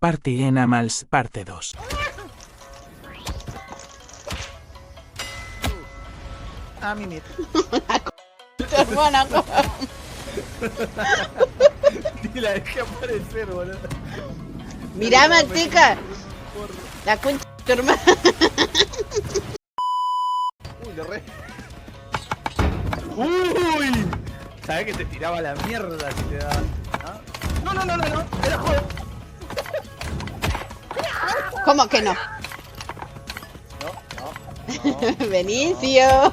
Party Animals parte 2. Ah, mimir. Tu hermana. Ni la dejé aparecer, boludo. Mirá, manteca. La concha de tu hermana. Uy, lo re. Uy. Sabés que te tiraba la mierda si te daba. ¿Ah? No, era joder. ¿Cómo que no? No. Benicio.